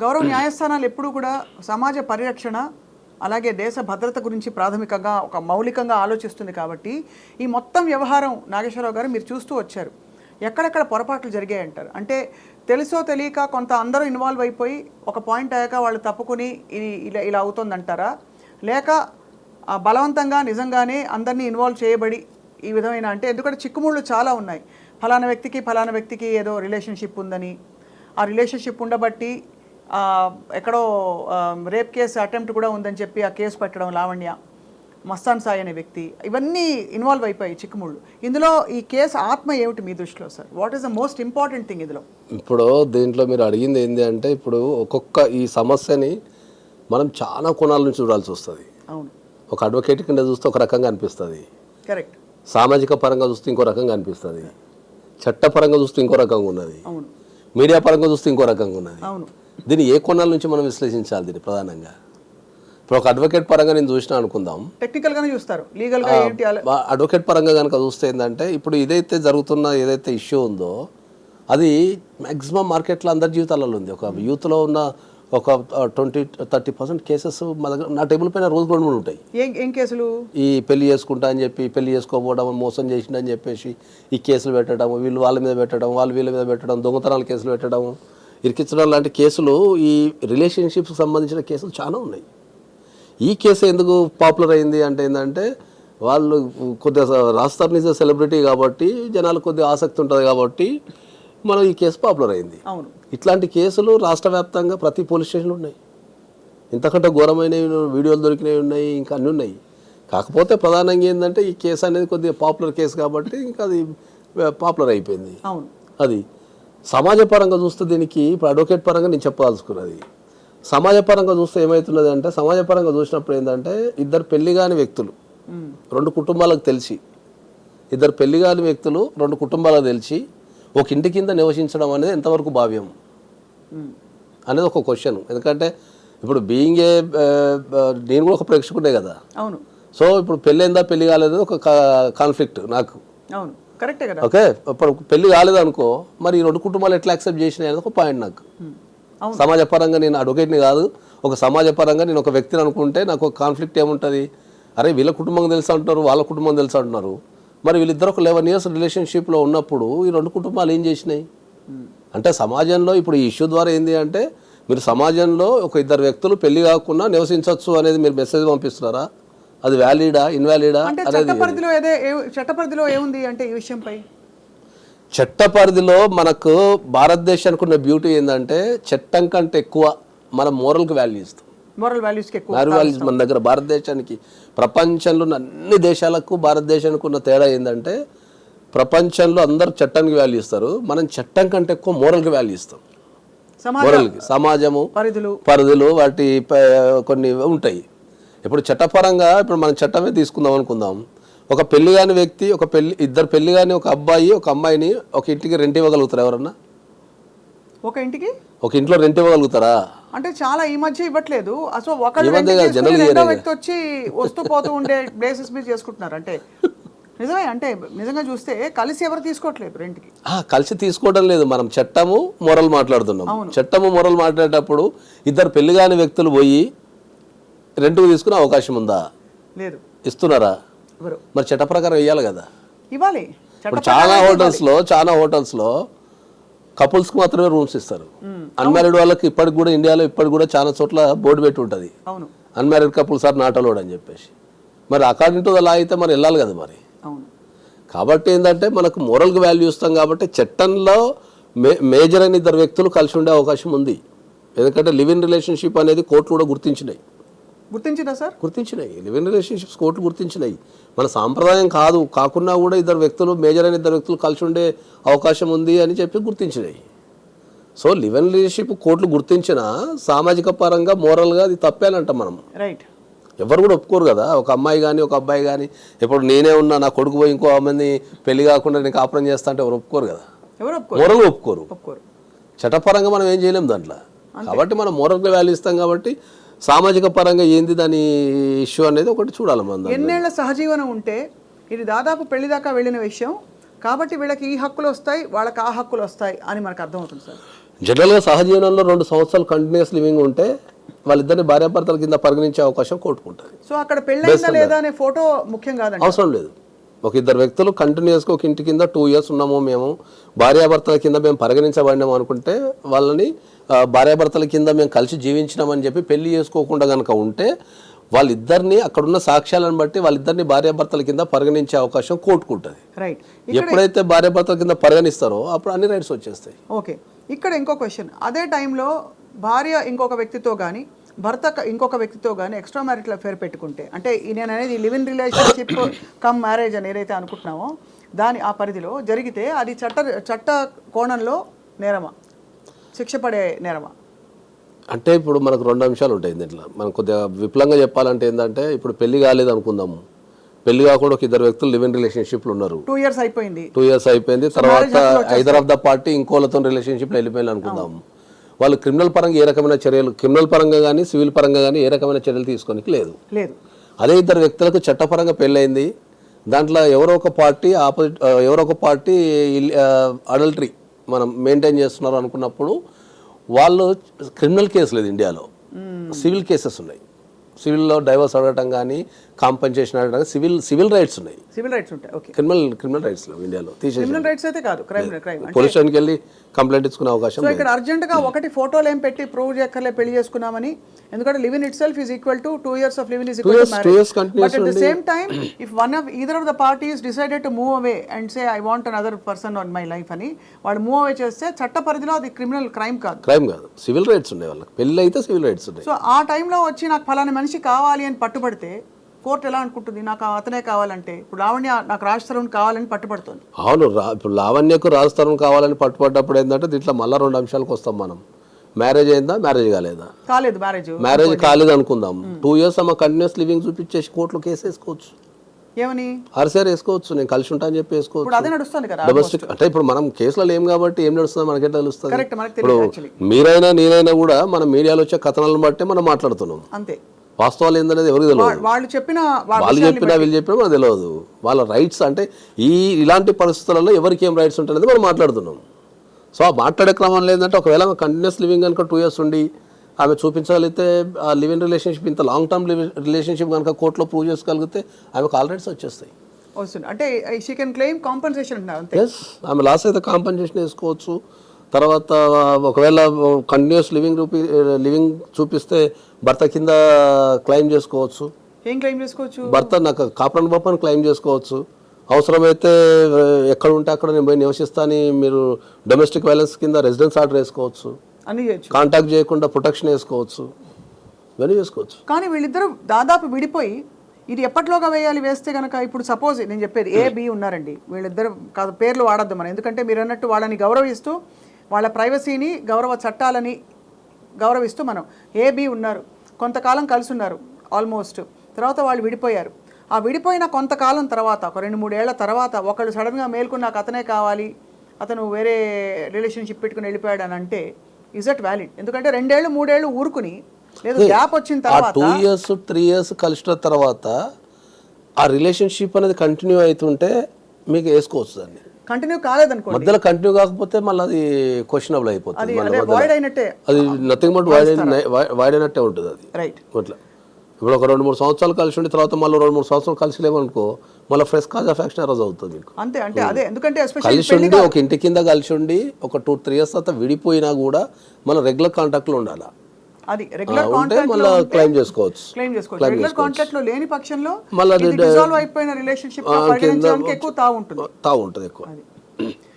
గౌరవ న్యాయస్థానాలు ఎప్పుడూ కూడా సమాజ పరిరక్షణ అలాగే దేశ భద్రత గురించి ప్రాథమికంగా ఒక మౌలికంగా ఆలోచిస్తుంది కాబట్టి ఈ మొత్తం వ్యవహారం నాగేశ్వరరావు గారు మీరు చూస్తూ వచ్చారు. ఎక్కడెక్కడ పొరపాట్లు జరిగాయంటారు? అంటే తెలుసో తెలియక కొంత అందరూ ఇన్వాల్వ్ అయిపోయి ఒక పాయింట్ అయ్యాక వాళ్ళు తప్పుకుని ఇది ఇలా అవుతుందంటారా, లేక బలవంతంగా నిజంగానే అందరినీ ఇన్వాల్వ్ చేయబడి ఈ విధమైన, అంటే ఎందుకంటే చిక్కుముళ్ళు చాలా ఉన్నాయి. ఫలానా వ్యక్తికి ఏదో రిలేషన్షిప్ ఉందని, ఆ రిలేషన్షిప్ ఉండబట్టి ఎక్కడో రేప్ కేసు అటెంప్ట్ కూడా ఉందని చెప్పి ఆ కేసు పెట్టడం లావణ్య, మస్తాన్ సాయి అనే వ్యక్తి, ఇవన్నీ ఇన్వాల్వ్ అయిపోయి చిక్కుముళ్ళు. ఇందులో ఈ కేసు ఆత్మ ఏమిటి మీ దృష్టిలో sir? What is the most important thing ఇందులో? ఇప్పుడు దీంట్లో మీరు అడిగింది ఏంటి అంటే, ఇప్పుడు ఒక్కొక్క ఈ సమస్యని మనం చాలా కోణాల నుంచి చూడాల్సి వస్తుంది. అవును, ఒక అడ్వకేట్ కింద చూస్తే ఒక రకంగా అనిపిస్తుంది, కరెక్ట్. సామాజిక పరంగా చూస్తే ఇంకో రకంగా అనిపిస్తుంది, చట్టపరంగా చూస్తే ఇంకో రకంగా ఉన్నది, అవును, మీడియా పరంగా చూస్తే ఇంకో రకంగా ఉన్నది. అవును. దీన్ని ఏ కోణాల నుంచి మనం విశ్లేషించాలి? దీన్ని ప్రధానంగా ఇప్పుడు ఒక అడ్వకేట్ పరంగా నేను చూసినా అనుకుందాం, టెక్నికల్ గానే చూస్తారు, లీగల్ గా ఏంటి అడ్వకేట్ పరంగా కనుక చూస్తే ఏంటంటే, ఇప్పుడు ఏదైతే ఏదైతే ఇష్యూ ఉందో అది మ్యాక్సిమం మార్కెట్లో అందరి జీవితాలలో ఉంది. ఒక యూత్లో ఉన్న ఒక 20-30% కేసెస్ మా దగ్గర నా టేబుల్ పైన రోజు 2-3 ఉంటాయి. ఏం కేసులు? ఈ పెళ్లి చేసుకుంటా అని చెప్పి, పెళ్లి చేసుకోకపోవడం, మోసం చేసిండని చెప్పేసి ఈ కేసులు పెట్టడం, వీళ్ళు వాళ్ళ మీద పెట్టడం, వాళ్ళు వీళ్ళ మీద పెట్టడం, దొంగతనాల కేసులు పెట్టడం, ఇరికించడం లాంటి కేసులు, ఈ రిలేషన్షిప్స్కి సంబంధించిన కేసులు చాలా ఉన్నాయి. ఈ కేసు ఎందుకు పాపులర్ అయింది అంటే ఏంటంటే, వాళ్ళు కొద్దిగా రాస్తారు నిజ సెలబ్రిటీ కాబట్టి జనాలు కొద్దిగా ఆసక్తి ఉంటుంది కాబట్టి మనం ఈ కేసు పాపులర్ అయింది. అవును, ఇట్లాంటి కేసులు రాష్ట్ర వ్యాప్తంగా ప్రతి పోలీస్ స్టేషన్లో ఉన్నాయి. ఇంతకంటే ఘోరమైనవి వీడియోలు దొరికినవి ఉన్నాయి, ఇంకా అన్నీ ఉన్నాయి. కాకపోతే ప్రధానంగా ఏంటంటే, ఈ కేసు అనేది కొద్దిగా పాపులర్ కేసు కాబట్టి ఇంకా అది పాపులర్ అయిపోయింది. అవును. అది సమాజపరంగా చూస్తే దీనికి ఇప్పుడు అడ్వకేట్ పరంగా నేను చెప్పాల్సుకున్నది. సమాజపరంగా చూస్తే ఏమవుతున్నది అంటే, సమాజపరంగా చూసినప్పుడు ఏంటంటే, ఇద్దరు పెళ్లి కాని వ్యక్తులు 2 కుటుంబాలకు తెలిసి, ఇద్దరు పెళ్లి కాని వ్యక్తులు 2 కుటుంబాలకు తెలిసి ఒక ఇంటి కింద నివసించడం అనేది ఎంతవరకు భావ్యం అనేది ఒక క్వశ్చన్. ఎందుకంటే ఇప్పుడు బీయింగ్ నేను కూడా ఒక ప్రేక్షకుడే కదా. అవును. సో ఇప్పుడు పెళ్ళైందా పెళ్లి కాలేదు ఒక కాన్ఫ్లిక్ట్ నాకు. అవును, కరెక్టే కదా. ఓకే, ఇప్పుడు పెళ్లి కాలేదు అనుకో, మరి ఈ 2 కుటుంబాలు ఎట్లా యాక్సెప్ట్ చేసినాయి అనేది ఒక పాయింట్ నాకు. సమాజపరంగా నేను అడ్వకేట్ని కాదు, ఒక సమాజపరంగా నేను ఒక వ్యక్తిని అనుకుంటే నాకు ఒక కాన్ఫ్లిక్ట్ ఏముంటుంది? అరే వీళ్ళ కుటుంబం తెలుసు అంటున్నారు, వాళ్ళ కుటుంబం తెలుసు అంటున్నారు, మరి వీళ్ళిద్దరు ఒక 11 years రిలేషన్షిప్లో ఉన్నప్పుడు ఈ 2 కుటుంబాలు ఏం చేసినాయి అంటే, సమాజంలో ఇప్పుడు ఈ ఇష్యూ ద్వారా ఏంటి అంటే, మీరు సమాజంలో ఒక 2 వ్యక్తులు పెళ్లి కాకుండా నివసించవచ్చు అనేది మీరు మెసేజ్ పంపిస్తున్నారా? అది వ్యాలిడా ఇన్వాలిడా అనేది చట్టపరిధిలో ఏముంది అంటే ఈ విషయంపై? చట్టపరిధిలో మనకు భారతదేశానికి ఉన్న బ్యూటీ ఏంటంటే, చట్టం కంటే ఎక్కువ మన మోరల్కి వాల్యూ ఇస్తాం. మోరల్ వాల్యూస్కి ఎక్కువ వాల్యూస్ మన దగ్గర భారతదేశానికి, ప్రపంచంలో ఉన్న అన్ని దేశాలకు భారతదేశానికి ఉన్న తేడా ఏంటంటే, ప్రపంచంలో అందరూ చట్టానికి వాల్యూ ఇస్తారు, మనం చట్టం కంటే ఎక్కువ మోరల్కి వాల్యూ ఇస్తాం. మోరల్కి, సమాజము, పరిధులు వాటి కొన్ని ఉంటాయి. ఇప్పుడు చట్టపరంగా ఇప్పుడు మనం చట్టమే తీసుకుందాం అనుకుందాం, ఒక పెళ్లి కాని వ్యక్తి, ఇద్దరు పెళ్లి కాని ఒక అబ్బాయి ఒక అమ్మాయిని ఒక ఇంటికి రెంట్ ఇవ్వగలుగుతారా? ఎవరన్నా ఒక ఇంట్లో రెంట్ ఇవ్వగలుగుతారా? అంటే చాలా ఈ మధ్య ఇవ్వట్లేదు. అసలు రెండో వ్యక్తి వచ్చి వస్తూ పోతూ ఉండే బేసిస్ మీద చేసుకుంటున్నారు. అంటే నిజమే, అంటే నిజంగా చూస్తే కలిసి ఎవరు తీసుకోవట్లేదు రెంట్కి. కలిసి తీసుకోవడం లేదు, మనం చట్టము మొరల్ మాట్లాడుతున్నాం. చట్టము మొరల్ మాట్లాడేటప్పుడు ఇద్దరు పెళ్లి కాని వ్యక్తులు పోయి రెంట్కు తీసుకునే అవకాశం ఉందా? లేదు. ఇస్తున్నారా? మరి చట్ట ప్రకారం ఇవ్వాలి కదా. ఇవ్వాలి. ఇప్పుడు చాలా హోటల్స్లో కపుల్స్కి మాత్రమే రూమ్స్ ఇస్తారు. అన్మ్యారీడ్ వాళ్ళకి ఇప్పటికి కూడా ఇండియాలో చాలా చోట్ల బోర్డు పెట్టి ఉంటుంది, unmarried couples are not allowed అని చెప్పేసి. మరి అకార్డింగ్ టు ద లా అయితే మరి వెళ్ళాలి కదా మరి. కాబట్టి ఏంటంటే, మనకు మోరల్కి వాల్యూ ఇస్తాం కాబట్టి చట్టంలో మేజర్ అయిన 2 వ్యక్తులు కలిసి ఉండే అవకాశం ఉంది. ఎందుకంటే లివ్ ఇన్ రిలేషన్షిప్ అనేది కోర్టులు కూడా గుర్తించినాయి. లివ్ ఇన్ రిలేషన్షిప్స్ కోర్టులు గుర్తించినాయి. మన సాంప్రదాయం కాకుండా కూడా మేజర్ అయిన 2 వ్యక్తులు కలిసి ఉండే అవకాశం ఉంది అని చెప్పి గుర్తించినాయి. సో లివ్ ఇన్ రిలేషన్షిప్ కోర్టులు గుర్తించిన సామాజిక పరంగా మోరల్గా అది తప్పేనంట మనం. రైట్. ఎవరు కూడా ఒప్పుకోరు కదా. ఒక అమ్మాయి కానీ ఒక అబ్బాయి కానీ, ఇప్పుడు నేనే ఉన్నా నా కొడుకు పోయి ఇంకో అమ్మాయిని పెళ్లి కాకుండా నేను కాపురం చేస్తా అంటే ఎవరు ఒప్పుకోరు కదా. మోరల్గా ఒప్పుకోరు. చట్టపరంగా మనం ఏం చేయలేము దాంట్లో. కాబట్టి మనం మోరల్గా వాల్యూ ఇస్తాం కాబట్టి సామాజిక పరంగా ఏంది దాని ఇష్యూ అనేది ఒకటి చూడాలి మనం. ఎన్నేళ్ల సహజీవనం ఉంటే ఇది దాదాపు పెళ్లి దాకా వెళ్ళిన విషయం కాబట్టి వీళ్ళకి ఈ హక్కులు వస్తాయి, వాళ్ళకి ఆ హక్కులు వస్తాయి అని మనకు అర్థమవుతుంది సార్. జనరల్గా సహజీవనంలో 2 సంవత్సరాలు కంటిన్యూస్ లివింగ్ ఉంటే వాళ్ళిద్దరిని భార్యాభర్తల కింద పరిగణించే అవకాశం కోర్టుకుంటుంది. సో అక్కడ పెళ్ళైందా లేదా అనే ఫోటో ముఖ్యం కాదండి. అవసరం లేదు. ఒక ఇద్దరు వ్యక్తులు కంటిన్యూస్గా ఒక ఇంటి కింద 2 years ఉన్నాము, మేము భార్యాభర్తల కింద మేము పరిగణించబడినాము అనుకుంటే వాళ్ళని భార్యాభర్తల కింద మేము కలిసి జీవించినామని చెప్పి పెళ్లి చేసుకోకుండా కనుక ఉంటే వాళ్ళిద్దరిని అక్కడున్న సాక్ష్యాలను బట్టి వాళ్ళిద్దరిని భార్యాభర్తల కింద పరిగణించే అవకాశం కోర్టుకుంటుంది. రైట్. ఎప్పుడైతే భార్యాభర్తల కింద పరిగణిస్తారో అప్పుడు అన్ని రైట్స్ వచ్చేస్తాయి. ఓకే, ఇక్కడ ఇంకో క్వశ్చన్. అదే టైంలో భార్య ఇంకొక వ్యక్తితో కానీ భర్త ఇంకొక వ్యక్తితో కానీ ఎక్స్ట్రా మ్యారిటల్ అఫేర్ పెట్టుకుంటే, అంటే నేను అనేది live in relationship come marriage అని ఏదైతే అనుకుంటున్నామో దాని ఆ పరిధిలో జరిగితే అది చట్ట కోణంలో నేరమా, శిక్ష పడే నేరమా? అంటే ఇప్పుడు మనకు 2 అంశాలు ఉంటాయి దీంట్లో. మనం కొద్దిగా విపులంగా చెప్పాలంటే ఏంటంటే, ఇప్పుడు పెళ్లి కాలేదు అనుకుందాము, పెళ్లి కాకుండా ఒక ఇద్దరు వ్యక్తులు లివ్ ఇన్ రిలేషన్షిప్లు ఉన్నారు, 2 years అయిపోయింది, 2 years అయిపోయింది, తర్వాత ఐదర్ ఆఫ్ ద పార్టీ ఇంకోలతో రిలేషన్షిప్లో వెళ్ళిపోయింది అనుకుందాము. వాళ్ళు క్రిమినల్ పరంగా ఏ రకమైన చర్యలు, క్రిమినల్ పరంగా కానీ సివిల్ పరంగా కానీ ఏ రకమైన చర్యలు తీసుకోనికి లేదు. అదే ఇద్దరు వ్యక్తులకు చట్టపరంగా పెళ్ళైంది, దాంట్లో ఎవరో ఒక పార్టీ అడల్టరీ మనం మెయింటైన్ చేస్తున్నారు అనుకున్నప్పుడు వాళ్ళు క్రిమినల్ కేసు లేదు ఇండియాలో, సివిల్ కేసెస్ ఉన్నాయి. సివిల్లో డైవర్స్ అడగటం కానీ కాంపెన్సేషన్ అడగడం సివిల్ రైట్స్ ఉన్నాయి. సివిల్ రైట్స్ ఉంటాయి. ఓకే, క్రిమినల్ రైట్స్ లేవు ఇండియాలో. క్రిమినల్ రైట్స్ అయితే కాదు, క్రైమ్ పోలీస్ స్టేషన్కి వెళ్ళి కంప్లైంట్ ఇచ్చుకునే అవకాశం. సో ఇక్కడ అర్జెంట్గా ఒకటి ఫోటోలు ఏం పెట్టి ప్రూవ్ చేయక్కర్లే పెళ్లి చేసుకున్నామని, ఎందుకంటే live in it self is equal to 2 years of living is equal to marriage. But at the same time, if either of the parties decided to move away and say I want another person on my life అని వాళ్ళు move away చేస్తే చట్ట పరిధిలో అది criminal crime కాదు, civil rights ఉన్నాయి వాళ్ళకి. పెళ్లి అయితే సివిల్ రైట్స్ ఉన్నాయి. సో ఆ టైంలో వచ్చి నాకు ఫలానా మనిషి కావాలి అని పట్టుబడితే కోర్టు ఎలా అనుకుంటుంది? నాకు అతనే కావాలంటే, ఇప్పుడు లావణ్య నాకు రాజ్ తరుణ్ కావాలని పట్టుబడుతుంది. అవును, ఇప్పుడు లావణ్యకు రాజ్ తరుణ్ కావాలని పట్టుబడ్డప్పుడు ఏంటంటే దీంట్లో మళ్ళీ 2 అంశాలకు వస్తాం మనం. మ్యారేజ్ అయిందా, మ్యారేజ్ కాలేదా? కాలేదు, మ్యారేజ్ కాలేదు అనుకుందాం. 2 years ఆమె కంటిన్యూస్ లివింగ్ చూపించేసి కోర్టులో కేసు వేసుకోవచ్చు. ఏమని ఆర్సీఆర్ వేసుకోవచ్చు, నేను కలిసి ఉంటా అని చెప్పి వేసుకోవచ్చు. అదే నడుస్తుంది కదా డొమెస్టిక్. అంటే ఇప్పుడు మనం కేసులో ఏం కాబట్టి ఏం నడుస్తుందో మనకే తెలుస్తుంది. ఇప్పుడు మీరైనా నేనైనా కూడా మనం మీడియాలో వచ్చే కథనాలను బట్టి మనం మాట్లాడుతున్నాం. అంతే, వాస్తవాలు ఏందనేది ఎవరికి తెలియదు. వాళ్ళు చెప్పినా వీళ్ళు చెప్పినా మనకు తెలియదు. వాళ్ళ రైట్స్ అంటే ఇలాంటి పరిస్థితులలో ఎవరికి ఏం రైట్స్ ఉంటాయనేది మనం మాట్లాడుతున్నాం. సో ఆ మాట్లాడే క్రమం లేదంటే ఒకవేళ కంటిన్యూస్ లివింగ్ కనుక 2 years ఉండి ఆమె చూపించగలిగితే ఆ లివ్ ఇన్ రిలేషన్షిప్ ఇంత లాంగ్ టర్మ్ రిలేషన్షిప్ కనుక కోర్టులో ప్రూవ్ చేసుకోగలిగితే ఆమెకు ఆల్ రైట్స్ వచ్చేస్తాయి. అంటే షీ కెన్ క్లెయిమ్ కాంపెన్సేషన్ అంటారు. ఎస్, ఆమె లాస్ అయితే కాంపెన్సేషన్ వేసుకోవచ్చు. తర్వాత ఒకవేళ కంటిన్యూస్ లివింగ్ చూపిస్తే భర్త కింద క్లెయిమ్ చేసుకోవచ్చు. ఏం క్లెయిమ్ చేసుకోవచ్చు? భర్త నాకు కాపురాన్ని బాపని క్లెయిమ్ చేసుకోవచ్చు. అవసరమైతే ఎక్కడ ఉంటే అక్కడ నేను పోయి నివసిస్తాను మీరు డొమెస్టిక్ వైలెన్స్ కింద రెసిడెన్స్ ఆర్డర్ వేసుకోవచ్చు. కాంటాక్ట్ చేయకుండా ప్రొటెక్షన్ వేసుకోవచ్చు, ఇవన్నీ వేసుకోవచ్చు. కానీ వీళ్ళిద్దరూ దాదాపు విడిపోయి ఇది ఎప్పటిలోగా వేస్తే కనుక, ఇప్పుడు సపోజ్ నేను చెప్పేది A, B ఉన్నారండి, వీళ్ళిద్దరు కాదు పేర్లు వాడద్దు మనం, ఎందుకంటే మీరు అన్నట్టు వాళ్ళని గౌరవిస్తూ వాళ్ళ ప్రైవసీని గౌరవ చట్టాలని గౌరవిస్తూ మనం A, B ఉన్నారు, కొంతకాలం కలిసి ఉన్నారు ఆల్మోస్ట్, తర్వాత వాళ్ళు విడిపోయారు. ఆ విడిపోయిన కొంతకాలం తర్వాత ఒక 2-3 ఏళ్ల తర్వాత ఒకళ్ళు సడన్గా మేల్కొని నాకు అతనే కావాలి, అతను వేరే రిలేషన్షిప్ పెట్టుకుని వెళ్ళిపోయాడు అని అంటే ఇస్ దట్ వ్యాలిడ్? ఎందుకంటే 2 ఏళ్ళు 3 ఏళ్ళు ఊరుకుని లేదు గ్యాప్ వచ్చిన తర్వాత 2 years 3 years కలిసిన తర్వాత ఆ రిలేషన్షిప్ అనేది కంటిన్యూ అవుతుంటే మీకు వేసుకోవచ్చు. దాన్ని కంటిన్యూ కాలేదనుకోండి, మధ్యలో కంటిన్యూ కాకపోతే మళ్ళీ అది క్వశ్చనబుల్ అయిపోతుంది. అది నథింగ్ బట్ వైడ్ అయినట్టే ఉంటుంది అది. రైట్. అట్లా ఇప్పుడు ఒక 2-3 సంవత్సరాలు కలిసి ఉండి తర్వాత మళ్ళీ 2-3 సంవత్సరాలు కలిసి లేవనుకో మళ్ళీ fresh cause of action arise అవుతుంది మీకు. అంతే, అంటే అదే ఎందుకంటే కలిసి ఉండి ఒక ఇంటి కింద కలిసి ఉండి ఒక 2-3 years తర్వాత విడిపోయినా కూడా మళ్ళీ రెగ్యులర్ కాంటాక్ట్లో ఉండాలి. అది రెగ్యులర్ మళ్ళీ క్లెయిమ్ చేసుకోవచ్చు. రెగ్యులర్ కాంటాక్ట్ లో లేని పక్షంలో మళ్ళీ డిసాల్వ్ అయిపోయిన రిలేషన్షిప్ పరిగణించడానికి ఎక్కువ తావు ఉంటుంది. ఎక్కువ